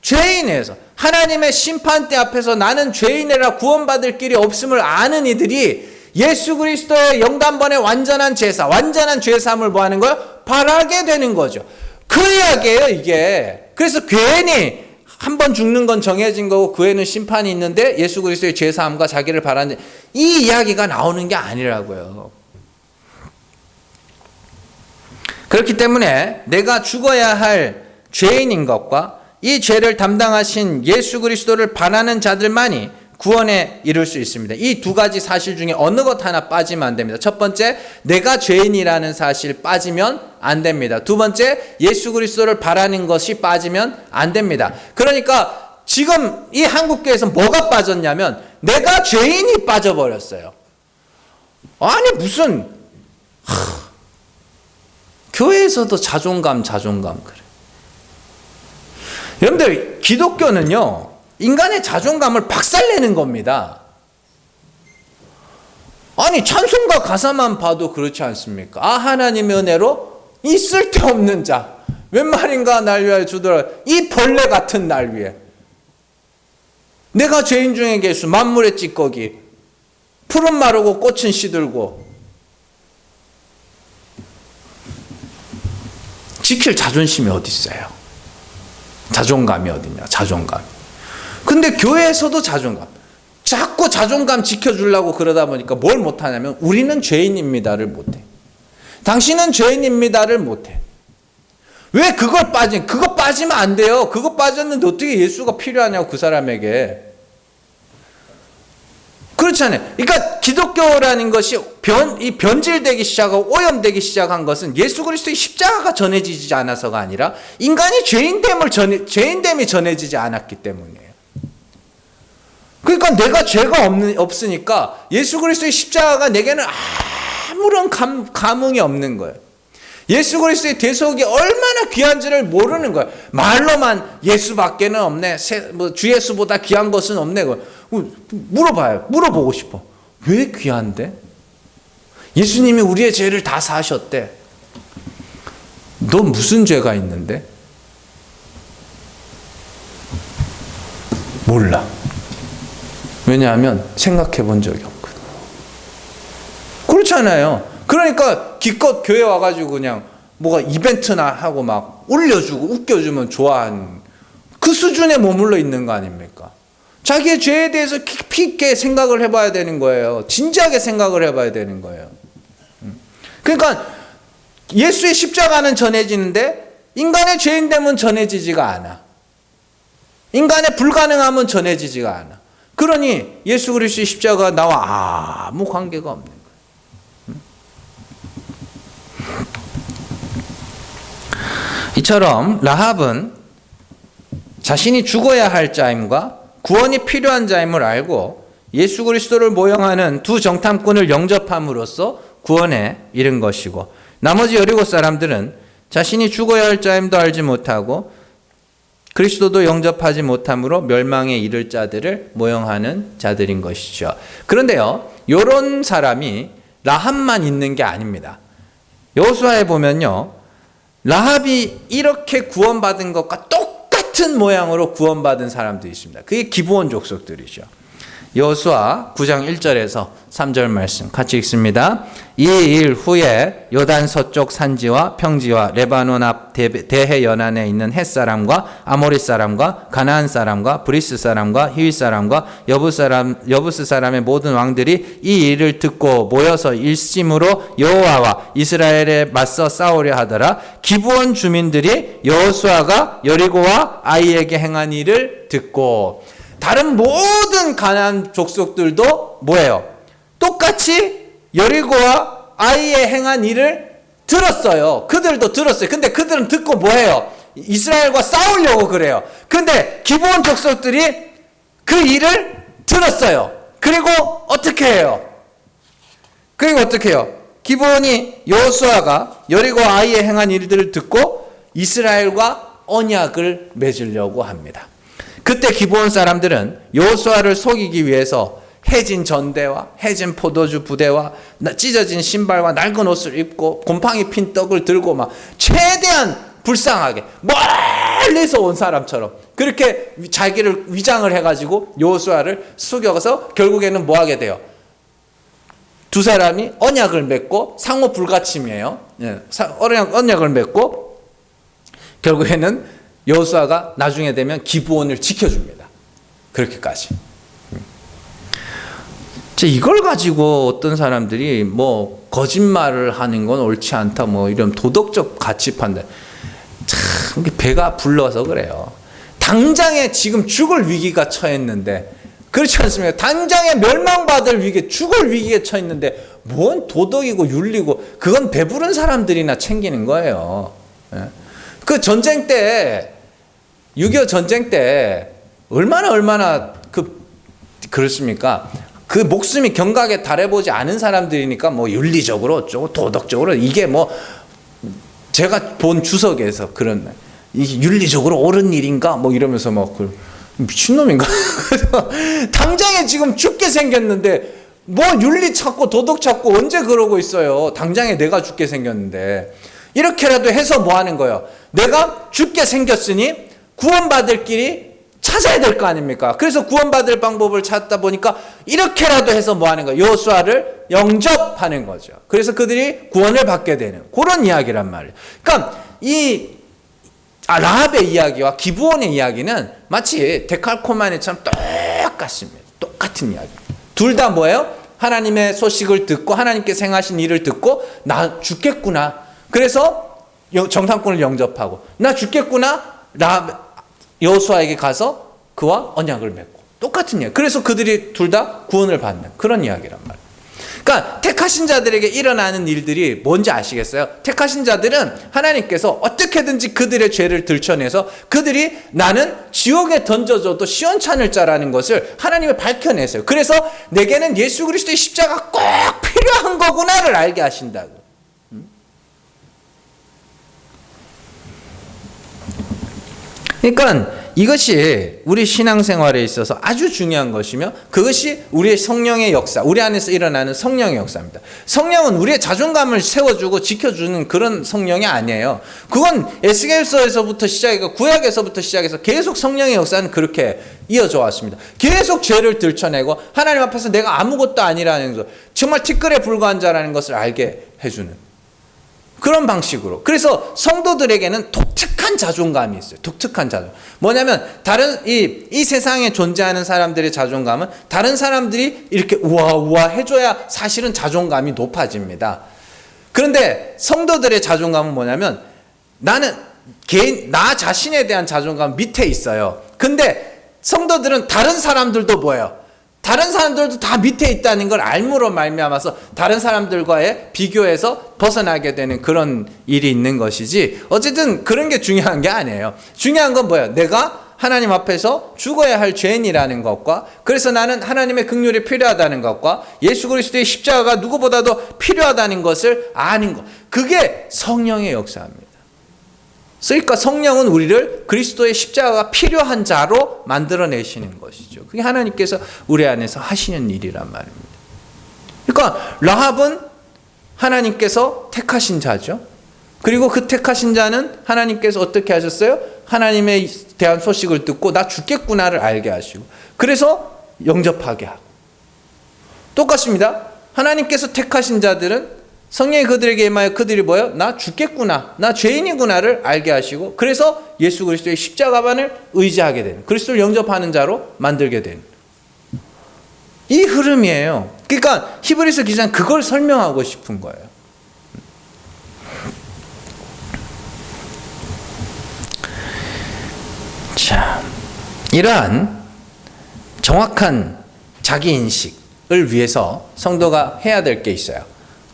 죄인에서 하나님의 심판대 앞에서 나는 죄인이라 구원받을 길이 없음을 아는 이들이 예수 그리스도의 영단번의 완전한 제사, 완전한 죄사함을 뭐 하는 거예요? 바라게 되는 거죠. 그 이야기예요, 이게. 그래서 괜히 한 번 죽는 건 정해진 거고 그 후에는 심판이 있는데 예수 그리스도의 죄사함과 자기를 바라는 이 이야기가 나오는 게 아니라고요. 그렇기 때문에 내가 죽어야 할 죄인인 것과 이 죄를 담당하신 예수 그리스도를 바라는 자들만이 구원에 이룰 수 있습니다. 이 두 가지 사실 중에 어느 것 하나 빠지면 안 됩니다. 첫 번째, 내가 죄인이라는 사실 빠지면 안 됩니다. 두 번째, 예수 그리스도를 바라는 것이 빠지면 안 됩니다. 그러니까 지금 이 한국교회에서 뭐가 빠졌냐면 내가 죄인이 빠져버렸어요. 아니 무슨 교회에서도 자존감 그래. 여러분들 기독교는요 인간의 자존감을 박살내는 겁니다. 아니 찬송가 가사만 봐도 그렇지 않습니까? 아 하나님의 은혜로 이 쓸데없는 자 웬 말인가 날 위하여 주더라. 이 벌레 같은 날 위해. 내가 죄인 중에 계수 만물의 찌꺼기. 풀은 마르고 꽃은 시들고. 지킬 자존심이 어디 있어요? 자존감이 어디냐? 자존감. 근데 교회에서도 자존감. 자꾸 자존감 지켜주려고 그러다 보니까 뭘 못하냐면 우리는 죄인입니다를 못해. 당신은 죄인입니다를 못해. 왜 그거 빠지면 안 돼요. 그거 빠졌는데 어떻게 예수가 필요하냐고 그 사람에게. 그렇잖아요. 그러니까 기독교라는 것이 변질되기 시작하고 오염되기 시작한 것은 예수 그리스도의 십자가가 전해지지 않아서가 아니라 인간이 죄인됨이 전해지지 않았기 때문이에요. 그러니까 내가 죄가 없으니까 예수 그리스도의 십자가가 내게는 아무런 감흥이 없는 거예요. 예수 그리스도의 대속이 얼마나 귀한지를 모르는 거예요. 말로만 예수밖에는 없네. 주 예수보다 귀한 것은 없네. 물어보고 싶어. 왜 귀한데? 예수님이 우리의 죄를 다 사하셨대. 너 무슨 죄가 있는데? 몰라. 왜냐하면 생각해 본 적이 없거든. 그렇잖아요. 그러니까 기껏 교회 와가지고 그냥 뭐가 이벤트나 하고 막 올려주고 웃겨주면 좋아하는 그 수준에 머물러 있는 거 아닙니까? 자기의 죄에 대해서 깊이 있게 생각을 해봐야 되는 거예요. 진지하게 생각을 해봐야 되는 거예요. 그러니까 예수의 십자가는 전해지는데 인간의 죄인됨은 전해지지가 않아. 인간의 불가능함은 전해지지가 않아. 그러니 예수 그리스도의 십자가가 나와 아무 관계가 없는 거예요. 이처럼 라합은 자신이 죽어야 할 자임과 구원이 필요한 자임을 알고 예수 그리스도를 모형하는 두 정탐꾼을 영접함으로써 구원에 이른 것이고, 나머지 여리고 사람들은 자신이 죽어야 할 자임도 알지 못하고 그리스도도 영접하지 못함으로 멸망에 이를 자들을 모형하는 자들인 것이죠. 그런데요, 이런 사람이 라합만 있는 게 아닙니다. 여호수아에 보면요, 라합이 이렇게 구원받은 것과 똑같은 모양으로 구원받은 사람도 있습니다. 그게 기브온 족속들이죠. 여호수아 9장 1절에서 3절 말씀 같이 읽습니다. 이 일 후에 요단 서쪽 산지와 평지와 레바논 앞 대해 연안에 있는 헷사람과 아모리 사람과 가나안 사람과 브리스 사람과 히윗 사람과 여부스 사람의 모든 왕들이 이 일을 듣고 모여서 일심으로 여호와와 이스라엘에 맞서 싸우려 하더라. 기브온 주민들이 여호수아가 여리고와 아이에게 행한 일을 듣고, 다른 모든 가나안 족속들도 뭐예요? 똑같이 여리고와 아이에 행한 일을 들었어요. 그들도 들었어요. 근데 그들은 듣고 뭐해요? 이스라엘과 싸우려고 그래요. 근데 기브온 족속들이 그 일을 들었어요. 그리고 어떻게 해요? 기브온이 여호수아가 여리고 아이에 행한 일들을 듣고 이스라엘과 언약을 맺으려고 합니다. 그때 기브온 사람들은 여호수아를 속이기 위해서 해진 전대와 해진 포도주 부대와 찢어진 신발과 낡은 옷을 입고 곰팡이 핀 떡을 들고 막 최대한 불쌍하게 멀리서 온 사람처럼 그렇게 자기를 위장을 해가지고 여호수아를 속여서 결국에는 뭐 하게 돼요? 두 사람이 언약을 맺고, 상호 불가침이에요. 언약을 맺고 결국에는 여호수아가 나중에 되면 기브온을 지켜줍니다. 그렇게까지. 이걸 가지고 어떤 사람들이 뭐 거짓말을 하는 건 옳지 않다, 뭐 이런 도덕적 가치 판단, 참 배가 불러서 그래요. 당장에 지금 죽을 위기가 처했는데, 그렇지 않습니까? 당장에 멸망받을 위기, 죽을 위기에 처했는데 뭔 도덕이고 윤리고, 그건 배부른 사람들이나 챙기는 거예요. 그 전쟁 때, 6.25 전쟁 때 얼마나 그렇습니까? 그 목숨이 경각에 달해보지 않은 사람들이니까 뭐 윤리적으로 어쩌고 도덕적으로 이게 뭐 제가 본 주석에서 그런, 이게 윤리적으로 옳은 일인가 뭐 이러면서 막 미친놈인가? 당장에 지금 죽게 생겼는데 뭐 윤리 찾고 도덕 찾고 언제 그러고 있어요. 당장에 내가 죽게 생겼는데. 이렇게라도 해서 뭐 하는 거예요? 내가 죽게 생겼으니 구원받을 길이 찾아야 될 거 아닙니까? 그래서 구원받을 방법을 찾다 보니까 이렇게라도 해서 뭐 하는 거예요? 여호수아를 영접하는 거죠. 그래서 그들이 구원을 받게 되는 그런 이야기란 말이에요. 그러니까 이 라합의 이야기와 기브온의 이야기는 마치 데칼코마니처럼 똑같습니다. 똑같은 이야기. 둘 다 뭐예요? 하나님의 소식을 듣고 하나님께서 행하신 일을 듣고 나 죽겠구나. 그래서 정탐꾼을 영접하고 나 죽겠구나. 여호수아에게 가서 그와 언약을 맺고 똑같은 이야기. 그래서 그들이 둘 다 구원을 받는 그런 이야기란 말이에요. 그러니까 택하신 자들에게 일어나는 일들이 뭔지 아시겠어요? 택하신 자들은 하나님께서 어떻게든지 그들의 죄를 들춰내서 그들이 나는 지옥에 던져져도 시원찮을 자라는 것을 하나님이 밝혀내세요. 그래서 내게는 예수 그리스도의 십자가가 꼭 필요한 거구나를 알게 하신다고. 그러니까 이것이 우리 신앙생활에 있어서 아주 중요한 것이며 그것이 우리의 성령의 역사, 우리 안에서 일어나는 성령의 역사입니다. 성령은 우리의 자존감을 세워주고 지켜주는 그런 성령이 아니에요. 그건 에스겔서에서부터 시작해서 구약에서부터 시작해서 계속 성령의 역사는 그렇게 이어져 왔습니다. 계속 죄를 들춰내고 하나님 앞에서 내가 아무것도 아니라는 것, 정말 티끌에 불과한 자라는 것을 알게 해주는 그런 방식으로. 그래서 성도들에게는 독특한 자존감이 있어요. 독특한 자존감. 뭐냐면 다른 이 세상에 존재하는 사람들의 자존감은 다른 사람들이 이렇게 우아우아 해줘야 사실은 자존감이 높아집니다. 그런데 성도들의 자존감은 뭐냐면 나는 나 자신에 대한 자존감 밑에 있어요. 근데 성도들은 다른 사람들도 뭐예요? 다른 사람들도 다 밑에 있다는 걸 알므로 말미암아서 다른 사람들과의 비교해서 벗어나게 되는 그런 일이 있는 것이지, 어쨌든 그런 게 중요한 게 아니에요. 중요한 건 뭐예요? 내가 하나님 앞에서 죽어야 할 죄인이라는 것과, 그래서 나는 하나님의 긍휼이 필요하다는 것과 예수 그리스도의 십자가가 누구보다도 필요하다는 것을 아는 것, 그게 성령의 역사입니다. 그러니까 성령은 우리를 그리스도의 십자가가 필요한 자로 만들어내시는 것이죠. 그게 하나님께서 우리 안에서 하시는 일이란 말입니다. 그러니까 라합은 하나님께서 택하신 자죠. 그리고 그 택하신 자는 하나님께서 어떻게 하셨어요? 하나님에 대한 소식을 듣고 나 죽겠구나를 알게 하시고 그래서 영접하게 하고, 똑같습니다. 하나님께서 택하신 자들은 성령이 그들에게 임하여 그들이 뭐예요? 나 죽겠구나, 나 죄인이구나를 알게 하시고 그래서 예수 그리스도의 십자가만을 의지하게 되는, 그리스도를 영접하는 자로 만들게 되는 이 흐름이에요. 그러니까 히브리서 기자는 그걸 설명하고 싶은 거예요. 자, 이러한 정확한 자기인식을 위해서 성도가 해야 될 게 있어요.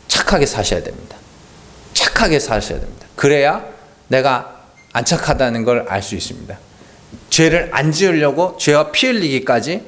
착하게 사셔야 됩니다. 착하게 사셔야 됩니다. 그래야 내가 안 착하다는 걸 알 수 있습니다. 죄를 안 지으려고 죄와 피 흘리기까지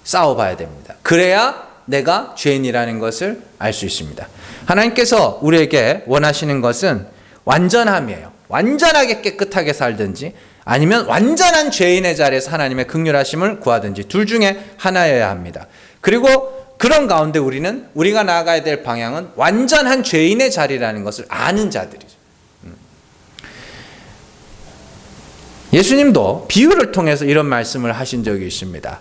싸워봐야 됩니다. 그래야 내가 죄인이라는 것을 알 수 있습니다. 하나님께서 우리에게 원하시는 것은 완전함이에요. 완전하게 깨끗하게 살든지 아니면 완전한 죄인의 자리에서 하나님의 긍휼하심을 구하든지 둘 중에 하나여야 합니다. 그리고 그런 가운데 우리가 나아가야 될 방향은 완전한 죄인의 자리라는 것을 아는 자들이죠. 예수님도 비유를 통해서 이런 말씀을 하신 적이 있습니다.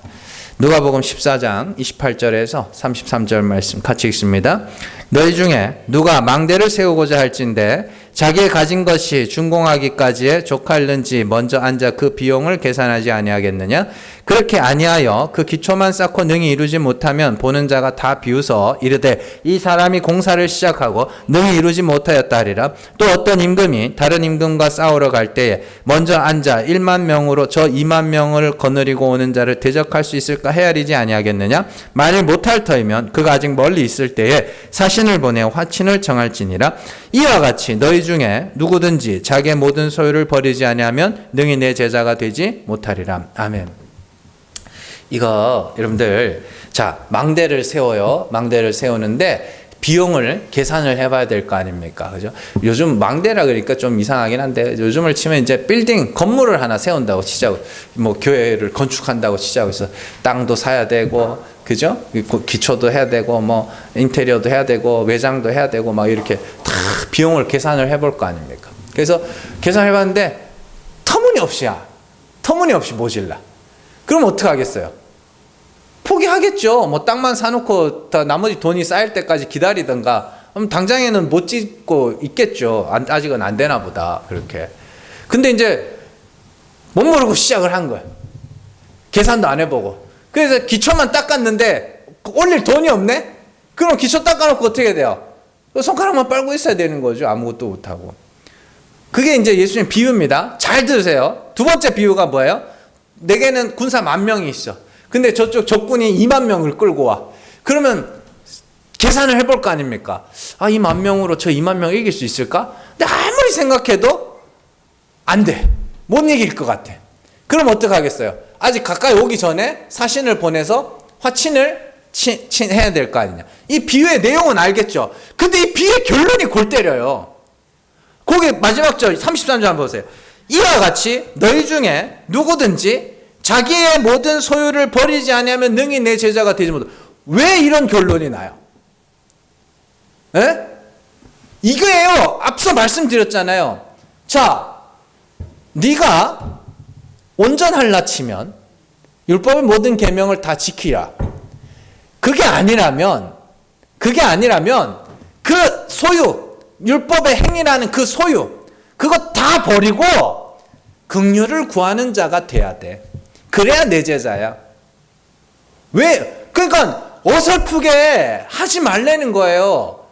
누가복음 14장 28절에서 33절 말씀 같이 읽습니다. 너희 중에 누가 망대를 세우고자 할진대 자기의 가진 것이 준공하기까지에 족할는지 먼저 앉아 그 비용을 계산하지 아니하겠느냐? 그렇게 아니하여 그 기초만 쌓고 능히 이루지 못하면 보는 자가 다 비웃어 이르되 이 사람이 공사를 시작하고 능히 이루지 못하였다 하리라. 또 어떤 임금이 다른 임금과 싸우러 갈 때에 먼저 앉아 1만 명으로 저 2만 명을 거느리고 오는 자를 대적할 수 있을까 헤아리지 아니하겠느냐? 만일 못할 터이면 그가 아직 멀리 있을 때에 사신을 보내 화친을 정할지니라. 이와 같이 너희 중에 누구든지 자기의 모든 소유를 버리지 아니하면 능히 내 제자가 되지 못하리라. 아멘. 이거 여러분들, 자, 망대를 세워요. 망대를 세우는데 비용을 계산을 해봐야 될 거 아닙니까? 그죠? 요즘 망대라 그러니까 좀 이상하긴 한데, 요즘을 치면 이제 빌딩, 건물을 하나 세운다고 치자고, 뭐 교회를 건축한다고 치자고 해서 땅도 사야 되고, 그죠? 기초도 해야 되고, 뭐 인테리어도 해야 되고, 외장도 해야 되고, 막 이렇게 다 비용을 계산을 해볼 거 아닙니까? 그래서 계산해봤는데, 터무니없이 모질라. 그럼 어떻게 하겠어요? 포기하겠죠. 뭐 땅만 사놓고 다 나머지 돈이 쌓일 때까지 기다리든가. 그럼 당장에는 못 짓고 있겠죠. 아직은 안 되나 보다. 그렇게. 근데 이제 못 모르고 시작을 한 거예요. 계산도 안 해보고. 그래서 기초만 닦았는데 올릴 돈이 없네? 그럼 기초 닦아놓고 어떻게 돼요? 손가락만 빨고 있어야 되는 거죠. 아무것도 못하고. 그게 이제 예수님 비유입니다. 잘 들으세요. 두 번째 비유가 뭐예요? 내게는 군사 10,000명이 있어. 근데 저쪽 적군이 20,000명을 끌고 와. 그러면 계산을 해볼 거 아닙니까? 아, 이 10,000명으로 저 20,000명 이길 수 있을까? 근데 아무리 생각해도 안 돼. 못 이길 것 같아. 그럼 어떡하겠어요? 아직 가까이 오기 전에 사신을 보내서 화친을 해야 될 거 아니냐. 이 비유의 내용은 알겠죠? 근데 이 비유의 결론이 골 때려요. 거기 마지막 절 33절 한번 보세요. 이와 같이 너희 중에 누구든지 자기의 모든 소유를 버리지 아니하면 능히 내 제자가 되지 못해. 왜 이런 결론이 나요? 에? 이거예요. 앞서 말씀드렸잖아요. 자, 네가 온전할라 치면 율법의 모든 계명을 다 지키라. 그게 아니라면 그 소유, 율법의 행위라는 그 소유, 그거 다 버리고 긍휼을 구하는 자가 돼야 돼. 그래야 내 제자야. 왜? 그러니까 어설프게 하지 말라는 거예요.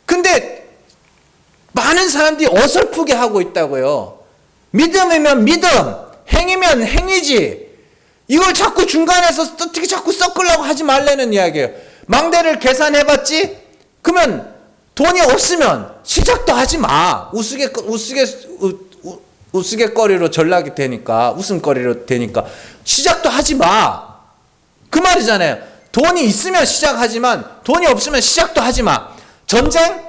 근데 많은 사람들이 어설프게 하고 있다고요. 믿음이면 믿음, 행위면 행위지. 이걸 자꾸 중간에서 어떻게 자꾸 섞으려고 하지 말라는 이야기예요. 망대를 계산해봤지? 그러면 돈이 없으면 시작도 하지 마. 우스갯거리로 전락이 되니까, 웃음거리로 되니까 시작도 하지 마. 그 말이잖아요. 돈이 있으면 시작하지만 돈이 없으면 시작도 하지 마. 전쟁?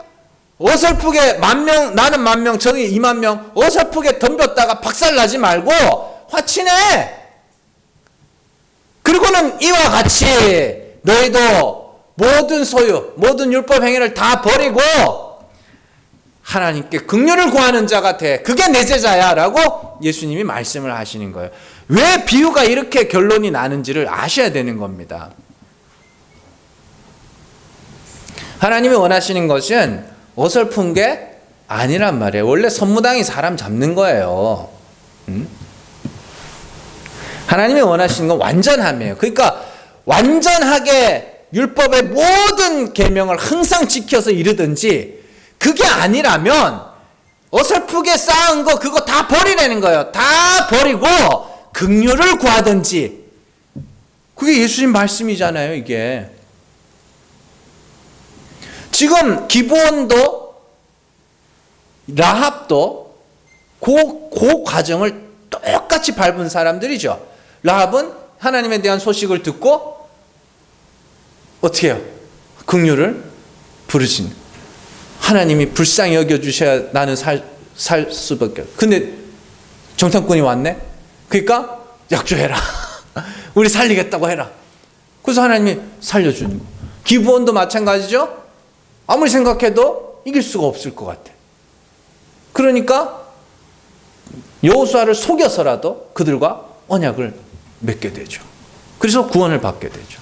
어설프게 10,000명, 나는 10,000명, 저기 20,000명 어설프게 덤볐다가 박살나지 말고 화친해. 그리고는 이와 같이 너희도 모든 소유, 모든 율법 행위를 다 버리고 하나님께 긍휼을 구하는 자가 돼. 그게 내 제자야 라고 예수님이 말씀을 하시는 거예요. 왜 비유가 이렇게 결론이 나는지를 아셔야 되는 겁니다. 하나님이 원하시는 것은 어설픈 게 아니란 말이에요. 원래 선무당이 사람 잡는 거예요. 하나님이 원하시는 건 완전함이에요. 그러니까 완전하게 율법의 모든 계명을 항상 지켜서 이르든지, 그게 아니라면 어설프게 쌓은 거 그거 다 버리라는 거예요. 다 버리고 긍휼을 구하든지. 그게 예수님 말씀이잖아요, 이게. 지금 기브온도 라합도 그 과정을 똑같이 밟은 사람들이죠. 라합은 하나님에 대한 소식을 듣고 어떻게 해요? 긍휼을 부르신. 하나님이 불쌍히 여겨주셔야 나는 살 수밖에. 근데 정탐꾼이 왔네? 그러니까 약조해라. 우리 살리겠다고 해라. 그래서 하나님이 살려주는 거. 기브온도 마찬가지죠. 아무리 생각해도 이길 수가 없을 것 같아. 그러니까 여호수아를 속여서라도 그들과 언약을 맺게 되죠. 그래서 구원을 받게 되죠.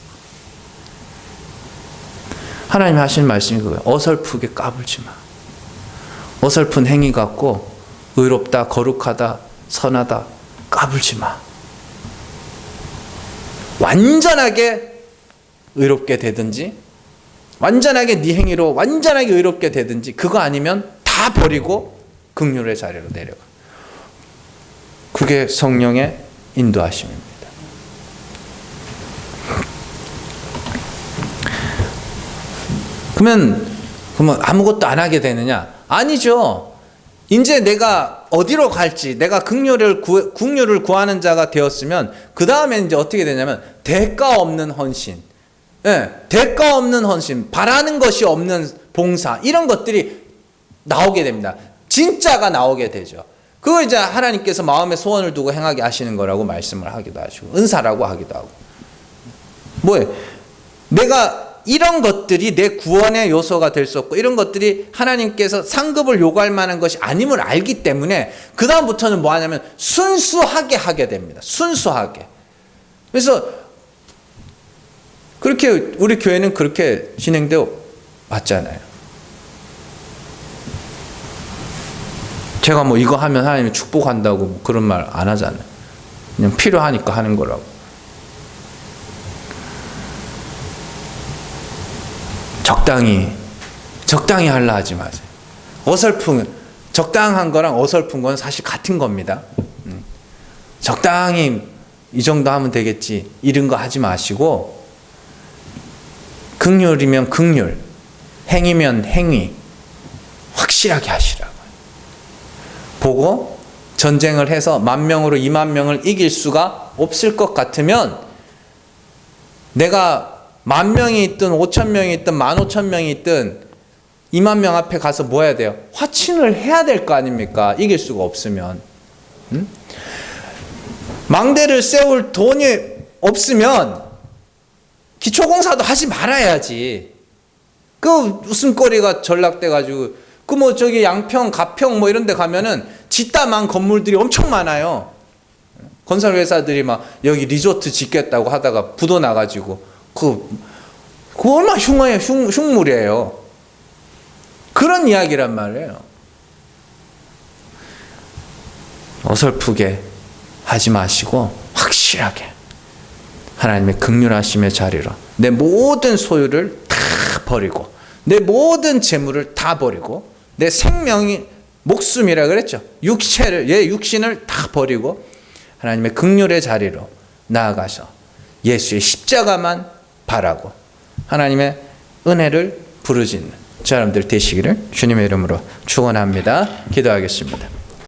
하나님이 하시는 말씀이 그거예요. 어설프게 까불지 마. 어설픈 행위 갖고 의롭다, 거룩하다, 선하다 까불지 마. 완전하게 의롭게 되든지, 완전하게 네 행위로 완전하게 의롭게 되든지, 그거 아니면 다 버리고 긍휼의 자리로 내려가. 그게 성령의 인도하심입니다. 그러면 아무것도 안 하게 되느냐? 아니죠. 이제 내가 어디로 갈지, 내가 긍휼을 구하는 자가 되었으면 그 다음에 이제 어떻게 되냐면 대가 없는 헌신. 예, 대가 없는 헌신, 바라는 것이 없는 봉사, 이런 것들이 나오게 됩니다. 진짜가 나오게 되죠. 그거 이제 하나님께서 마음에 소원을 두고 행하게 하시는 거라고 말씀을 하기도 하시고, 은사라고 하기도 하고. 뭐예요? 내가 이런 것들이 내 구원의 요소가 될 수 없고, 이런 것들이 하나님께서 상급을 요구할 만한 것이 아님을 알기 때문에 그 다음부터는 뭐 하냐면 순수하게 하게 됩니다. 순수하게. 그래서 그렇게 우리 교회는 그렇게 진행되어 왔잖아요. 제가 뭐 이거 하면 하나님이 축복한다고 뭐 그런 말 안 하잖아요. 그냥 필요하니까 하는 거라고. 적당히 하려 하지 마세요. 적당한 거랑 어설픈 건 사실 같은 겁니다. 적당히 이 정도 하면 되겠지, 이런 거 하지 마시고, 긍휼이면 긍휼, 행위면 행위, 확실하게 하시라고요. 보고 전쟁을 해서 10,000명으로 20,000명을 이길 수가 없을 것 같으면, 내가 10,000명이 있든 5,000명이 있든 15,000명이 있든 20,000명 앞에 가서 뭐 해야 돼요? 화친을 해야 될 거 아닙니까? 이길 수가 없으면. 망대를 세울 돈이 없으면 기초공사도 하지 말아야지. 그 웃음거리가 전락돼가지고, 그 뭐 저기 양평, 가평 뭐 이런 데 가면은 짓다만 건물들이 엄청 많아요. 건설회사들이 막 여기 리조트 짓겠다고 하다가 부도 나가지고, 그거 얼마나 흉물이에요. 그런 이야기란 말이에요. 어설프게 하지 마시고 확실하게 하나님의 긍휼하심의 자리로 내 모든 소유를 다 버리고, 내 모든 재물을 다 버리고, 내 생명이 목숨이라 그랬죠. 육신을 다 버리고 하나님의 긍휼의 자리로 나아가서 예수의 십자가만 바라고 하나님의 은혜를 부르짖는 저 여러분들 되시기를 주님의 이름으로 축원합니다. 기도하겠습니다.